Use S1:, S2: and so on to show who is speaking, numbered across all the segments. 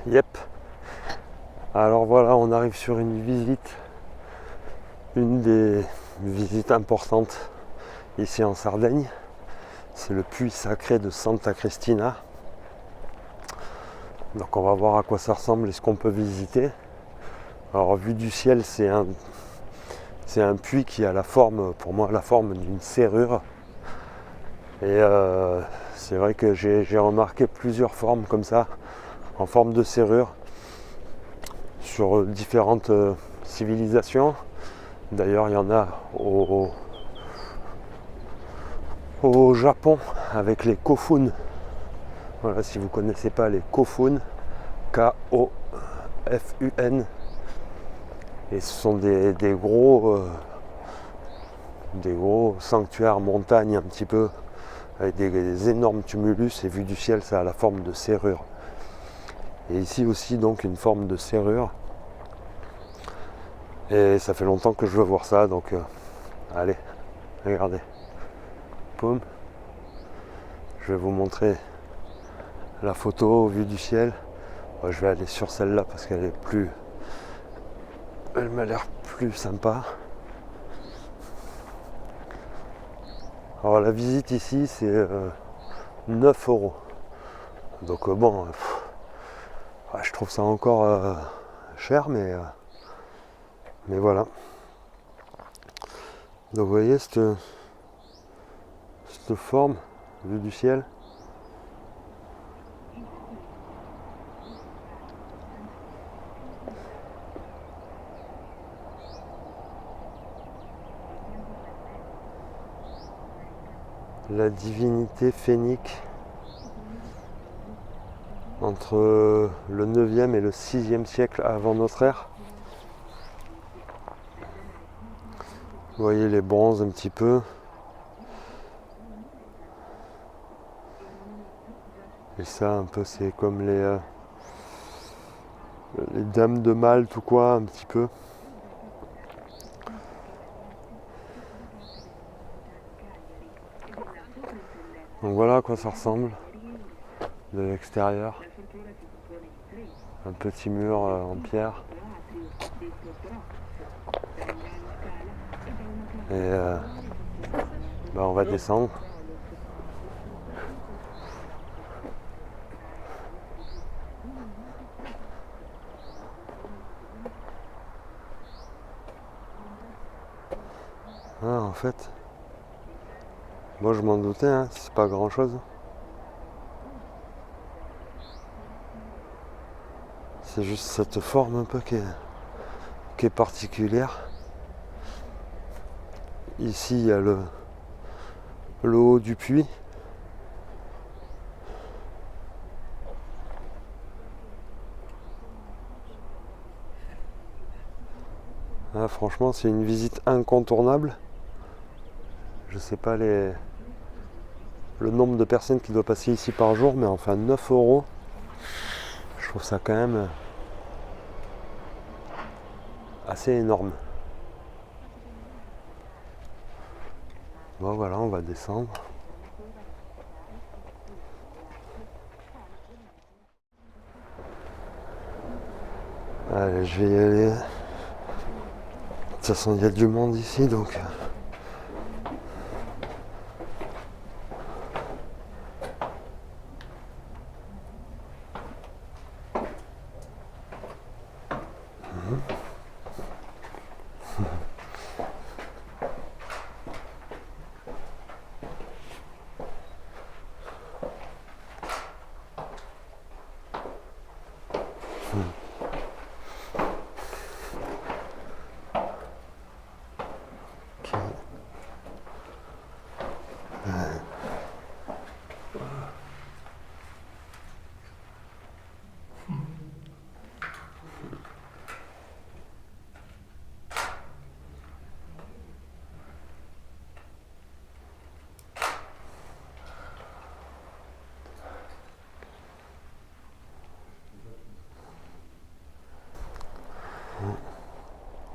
S1: Yep. Alors voilà, on arrive sur une visite, une des visites importantes ici en Sardaigne. C'est le puits sacré de Santa Cristina. Donc on va voir à quoi ça ressemble et ce qu'on peut visiter. Alors vu du ciel, c'est un puits qui a la forme, pour moi, la forme d'une serrure. Et c'est vrai que j'ai remarqué plusieurs formes comme ça, en forme de serrure, sur différentes civilisations. D'ailleurs, il y en a au Japon avec les kofun. Voilà, si vous ne connaissez pas les kofun, K-O-F-U-N. Et ce sont des gros sanctuaires montagnes un petit peu, avec des énormes tumulus, et vu du ciel, ça a la forme de serrure. Et ici aussi, donc, une forme de serrure. Et ça fait longtemps que je veux voir ça, donc allez, regardez. Poum. Je vais vous montrer la photo vue du ciel. Je vais aller sur celle-là parce qu'elle est plus... Elle m'a l'air plus sympa. Alors la visite ici, c'est 9 €. Donc bon, je trouve ça encore cher, mais voilà. Donc vous voyez cette forme vue du ciel. La divinité phénique entre le 9e et le 6e siècle avant notre ère. Vous voyez les bronzes un petit peu. Et ça un peu c'est comme les dames de Malte ou quoi un petit peu. Donc voilà à quoi ça ressemble de l'extérieur. Un petit mur en pierre. Et on va descendre. En fait, moi je m'en doutais, hein, c'est pas grand chose. C'est juste cette forme un peu qui est particulière. Ici il y a le haut du puits. Franchement c'est une visite incontournable. Je sais pas le nombre de personnes qui doivent passer ici par jour, mais enfin 9 €, je trouve ça quand même assez énorme. Bon voilà, on va descendre. Allez, je vais y aller. De toute façon, il y a du monde ici, donc...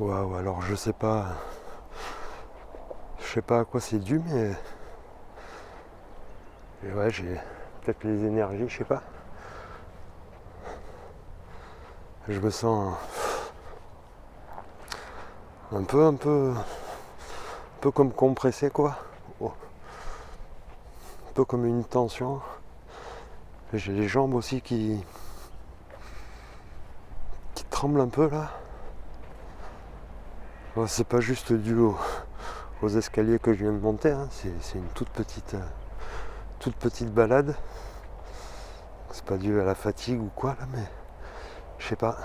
S1: Waouh, alors je sais pas à quoi c'est dû, mais ouais, j'ai peut-être les énergies, je sais pas. Je me sens un peu comme compressé quoi. Oh. Un peu comme une tension. J'ai les jambes aussi qui tremblent un peu là. Bon, c'est pas juste dû aux escaliers que je viens de monter, hein. C'est une toute petite balade. C'est pas dû à la fatigue ou quoi là, mais je sais pas.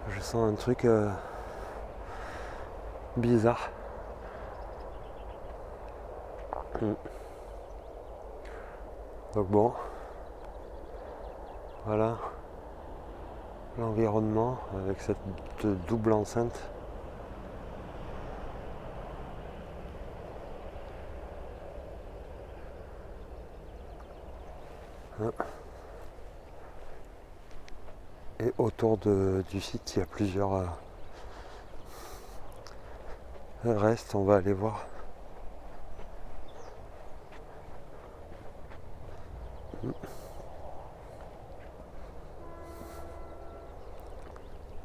S1: Je sens un truc bizarre. Donc bon, voilà l'environnement avec cette double enceinte. Et autour du site, il y a plusieurs restes, on va aller voir.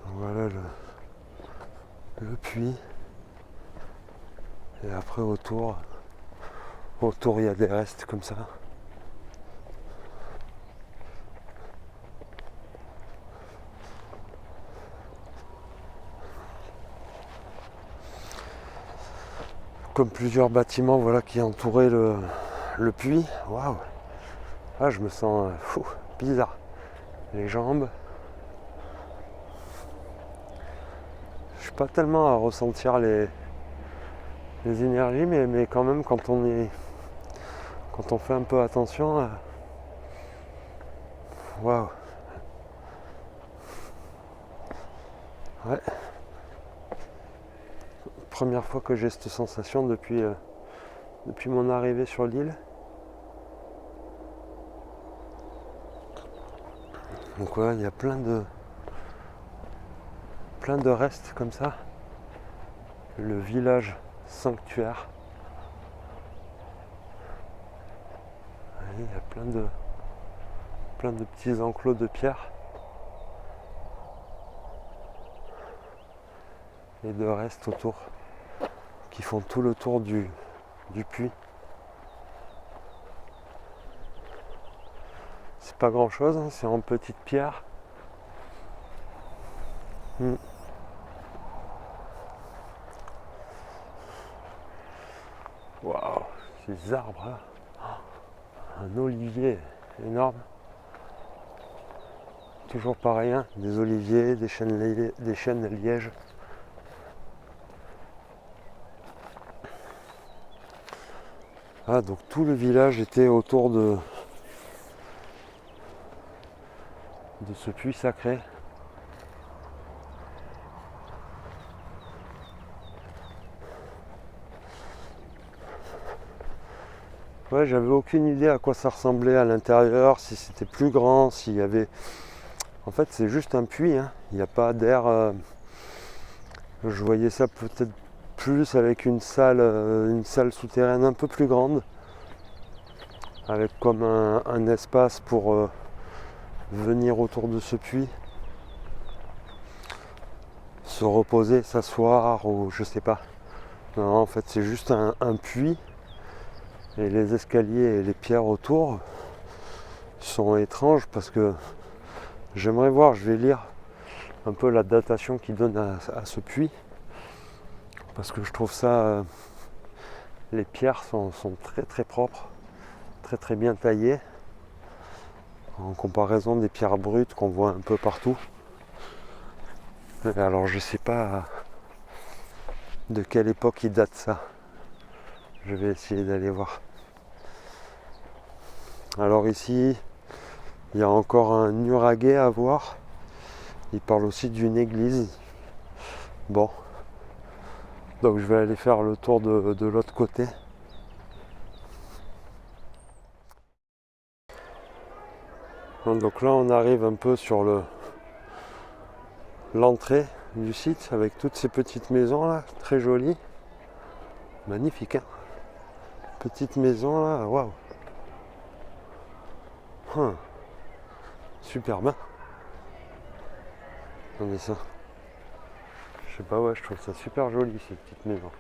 S1: Voilà le puits. Et après autour il y a des restes comme ça. Comme plusieurs bâtiments voilà, qui entouraient le puits. Waouh! Ah, je me sens bizarre. Les jambes. Je suis pas tellement à ressentir les énergies, mais quand même quand on fait un peu attention. Waouh! Ouais. Première fois que j'ai cette sensation depuis mon arrivée sur l'île. Donc voilà, il y a plein de restes comme ça. Le village sanctuaire. Il y a plein de petits enclos de pierre et de restes autour qui font tout le tour du puits. C'est pas grand chose, hein, c'est en petites pierres. Waouh, ces arbres là. Un olivier énorme. Toujours pareil, hein, des oliviers, des chênes lièges. Ah, donc tout le village était autour de ce puits sacré. Ouais, j'avais aucune idée à quoi ça ressemblait à l'intérieur, si c'était plus grand, s'il y avait... En fait, c'est juste un puits, hein. Il n'y a pas d'air... Je voyais ça peut-être plus avec une salle souterraine un peu plus grande, avec comme un espace pour venir autour de ce puits, se reposer, s'asseoir ou je sais pas. Non, en fait, c'est juste un puits. Et les escaliers et les pierres autour sont étranges parce que j'aimerais voir, je vais lire un peu la datation qu'ils donnent à ce puits. Parce que je trouve ça, les pierres sont très très propres, très très bien taillées. En comparaison des pierres brutes qu'on voit un peu partout. Et alors je sais pas de quelle époque il date ça. Je vais essayer d'aller voir. Alors ici, il y a encore un nuraghe à voir. Il parle aussi d'une église. Bon. Donc je vais aller faire le tour de l'autre côté. Donc là on arrive un peu sur l'entrée du site avec toutes ces petites maisons là, très jolies. Magnifique, hein. Petite maison là, waouh. Super bien. Regardez ça. Je sais pas, ouais, je trouve ça super joli cette petite maison.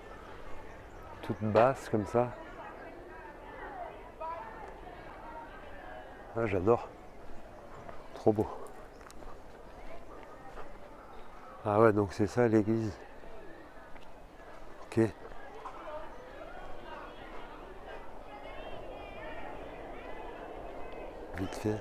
S1: Toute basse comme ça. Ah, j'adore. Trop beau. Ah ouais, donc c'est ça l'église. Ok. Vite fait.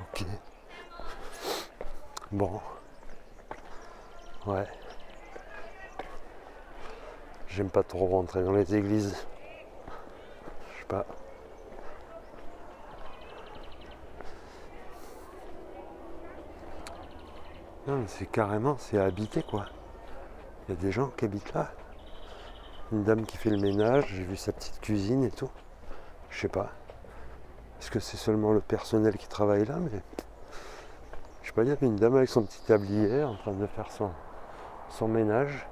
S1: Ok. Bon. Ouais. J'aime pas trop rentrer dans les églises. Je sais pas. Non, mais c'est carrément, c'est habité quoi. Il y a des gens qui habitent là. Une dame qui fait le ménage, j'ai vu sa petite cuisine et tout. Je sais pas. Est-ce que c'est seulement le personnel qui travaille là, mais je sais pas, il y avait une dame avec son petit tablier en train de faire son ménage.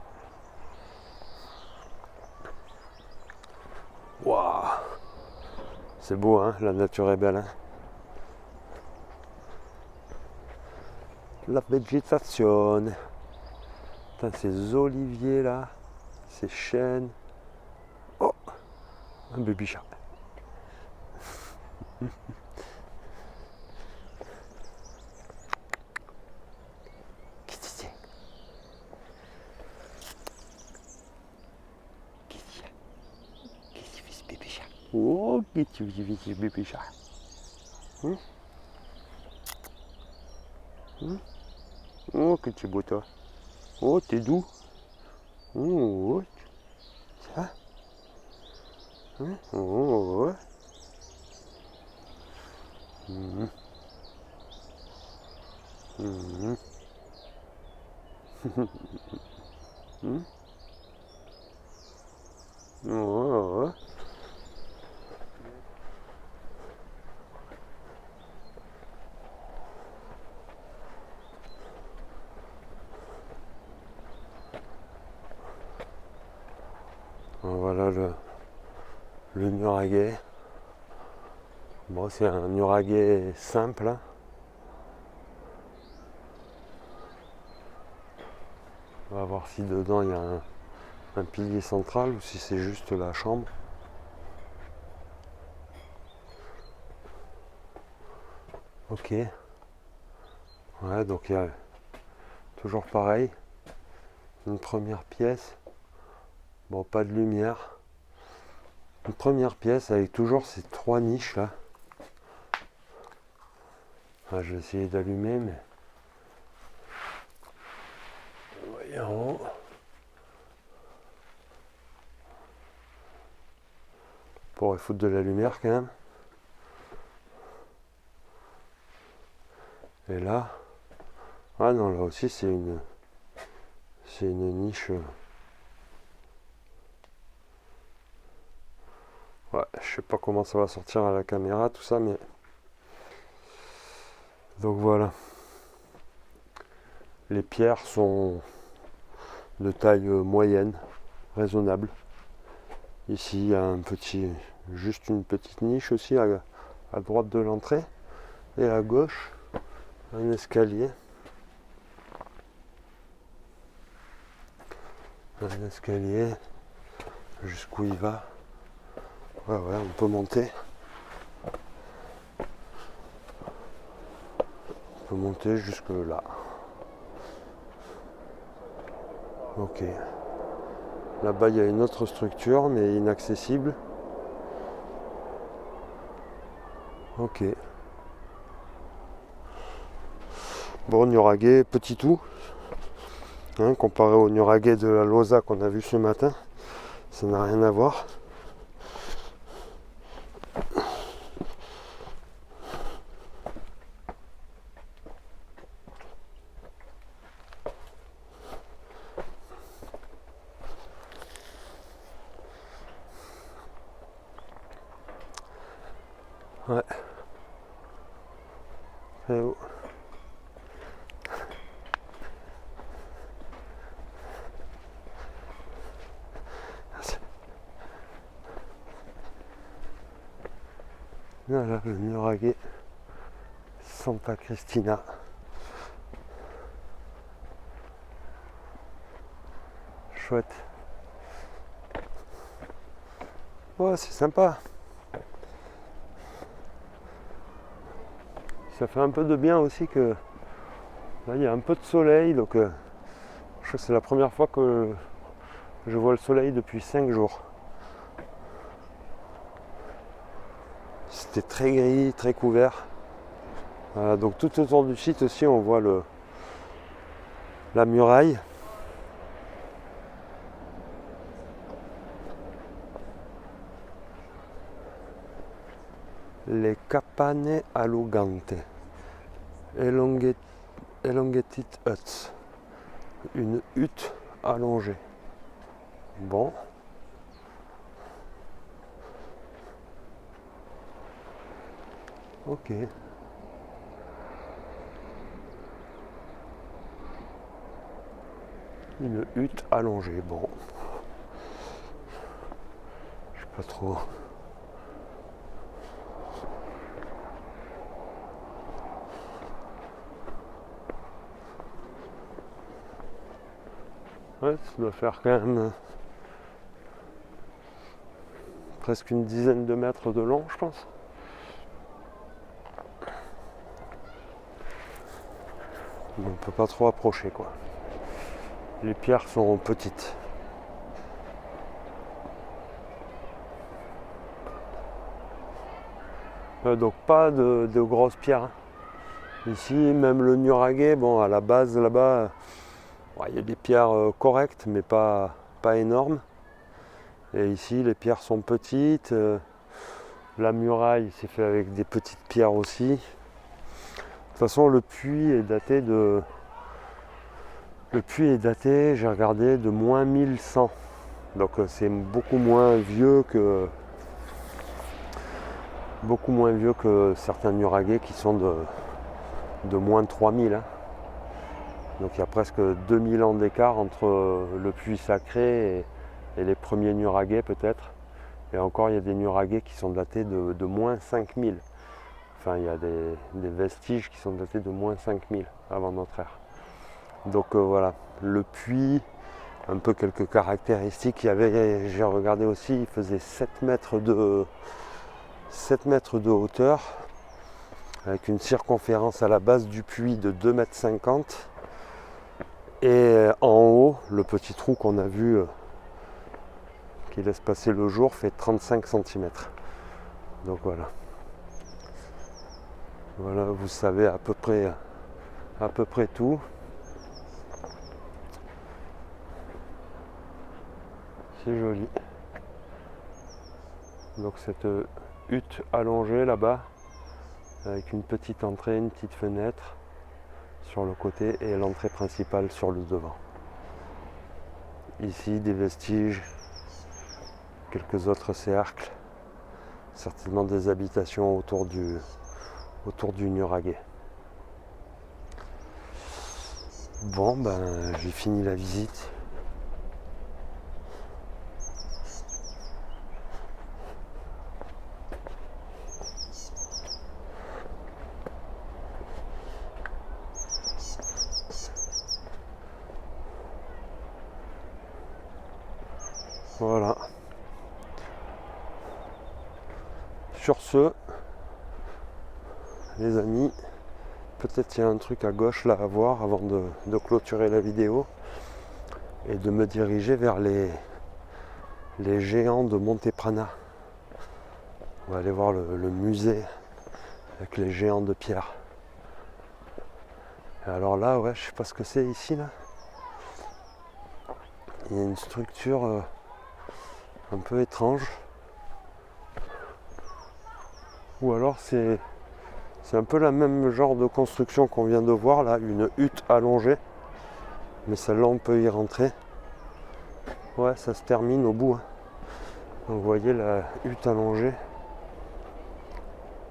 S1: Waouh! C'est beau, hein, la nature est belle, hein. La végétation. Putain, ces oliviers là, ces chênes. Oh! Un baby chat. Qu'est-ce que c'est? Qu'est-ce qu'il fait ce bébé chat? Oh, qu'est-ce que tu fais ce bébé chat? Oh, que tu es beau toi. Oh, t'es doux. Oh, ça. Oh, ouais. Mhm. Mhm. Oh, ouais. Voilà le nuraguet. Bon, c'est un nuraguet simple, hein. On va voir si dedans il y a un pilier central ou si c'est juste la chambre. Ok. Ouais, donc il y a toujours pareil. Une première pièce. Bon, pas de lumière. Une première pièce avec toujours ces trois niches là. Ah, je vais essayer d'allumer, mais. Voyons. Pourrait foutre de la lumière quand même. Et là. Ah non, là aussi c'est une niche. Ouais, je sais pas comment ça va sortir à la caméra, tout ça, mais. Donc voilà. Les pierres sont de taille moyenne, raisonnable. Ici, il y a juste une petite niche aussi à droite de l'entrée. Et à gauche, un escalier. Un escalier. Jusqu'où il va. Ouais, on peut monter. On peut monter jusque là. Ok. Là-bas, il y a une autre structure, mais inaccessible. Ok. Bon, nuraguet, petit tout. Hein, comparé au nuraguet de la Losa qu'on a vu ce matin, ça n'a rien à voir. Ouais. Voilà le nuraghe Santa Cristina. Chouette. Ouais, c'est sympa. Ça fait un peu de bien aussi que là il y a un peu de soleil, donc je crois que c'est la première fois que je vois le soleil depuis 5 jours. C'était très gris, très couvert. Donc tout autour du site aussi on voit la muraille. Les Capanne Allogante. Elongated huts. Une hutte allongée. Bon. Ok. Une hutte allongée. Bon. Je sais pas trop. Ouais, ça doit faire quand même presque une dizaine de mètres de long, je pense. On ne peut pas trop approcher, quoi. Les pierres sont petites. Donc pas de grosses pierres. Ici, même le nuraghe, bon, à la base là-bas, il y a des pierres correctes, mais pas énormes. Et ici, les pierres sont petites. La muraille, c'est fait avec des petites pierres aussi. De toute façon, le puits est daté, j'ai regardé, de moins 1100. Donc c'est beaucoup moins vieux que certains nuraghs qui sont de moins de 3000. Hein. Donc il y a presque 2000 ans d'écart entre le puits sacré et les premiers nuraghs peut-être. Et encore il y a des nuraghs qui sont datés de moins 5000. Enfin il y a des vestiges qui sont datés de moins 5000 avant notre ère. Donc voilà, le puits, un peu quelques caractéristiques. J'ai regardé aussi, il faisait 7 mètres de hauteur, avec une circonférence à la base du puits de 2,50 m. Et en haut, le petit trou qu'on a vu qui laisse passer le jour fait 35 cm. Donc voilà. Voilà, vous savez à peu près tout. C'est joli. Donc cette hutte allongée là-bas, avec une petite entrée, une petite fenêtre sur le côté et l'entrée principale sur le devant. Ici des vestiges, quelques autres cercles, certainement des habitations autour du nuraghe. Bon, ben j'ai fini la visite. Voilà. Sur ce, les amis, peut-être il y a un truc à gauche là à voir avant de clôturer la vidéo et de me diriger vers les géants de Monteprana. On va aller voir le musée avec les géants de pierre. Et alors là, ouais, je sais pas ce que c'est ici là. Il y a une structure un peu étrange. Ou alors c'est un peu la même genre de construction qu'on vient de voir là, une hutte allongée. Mais celle-là on peut y rentrer. Ouais, ça se termine au bout. Hein. Donc vous voyez la hutte allongée.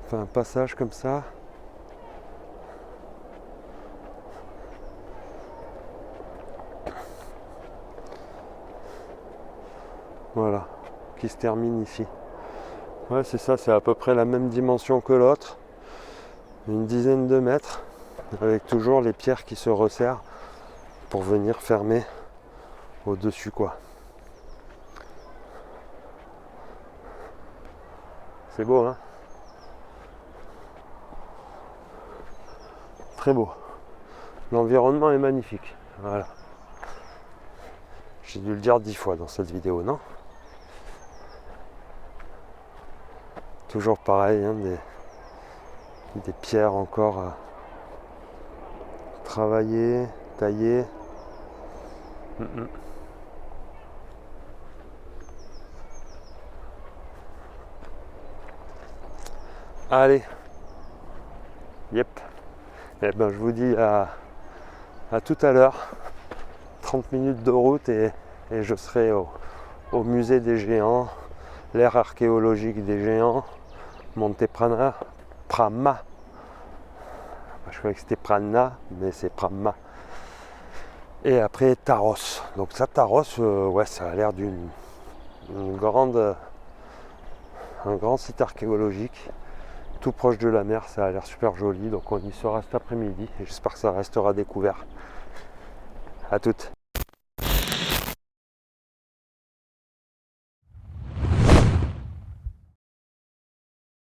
S1: Enfin un passage comme ça. Voilà, qui se termine ici. Ouais, c'est ça, c'est à peu près la même dimension que l'autre. Une dizaine de mètres, avec toujours les pierres qui se resserrent pour venir fermer au-dessus, quoi. C'est beau, hein? Très beau. L'environnement est magnifique. Voilà. J'ai dû le dire 10 fois dans cette vidéo, non? Toujours pareil, hein, des pierres encore travaillées, taillées. Allez. Yep. Eh ben, je vous dis à tout à l'heure. 30 minutes de route et je serai au musée des géants, l'aire archéologique des géants, Monte Prama. Je croyais que c'était Prana, mais c'est Prama. Et après Taros. Donc ça, Taros, ouais, ça a l'air un grand site archéologique, tout proche de la mer. Ça a l'air super joli. Donc on y sera cet après-midi et j'espère que ça restera découvert. À toutes.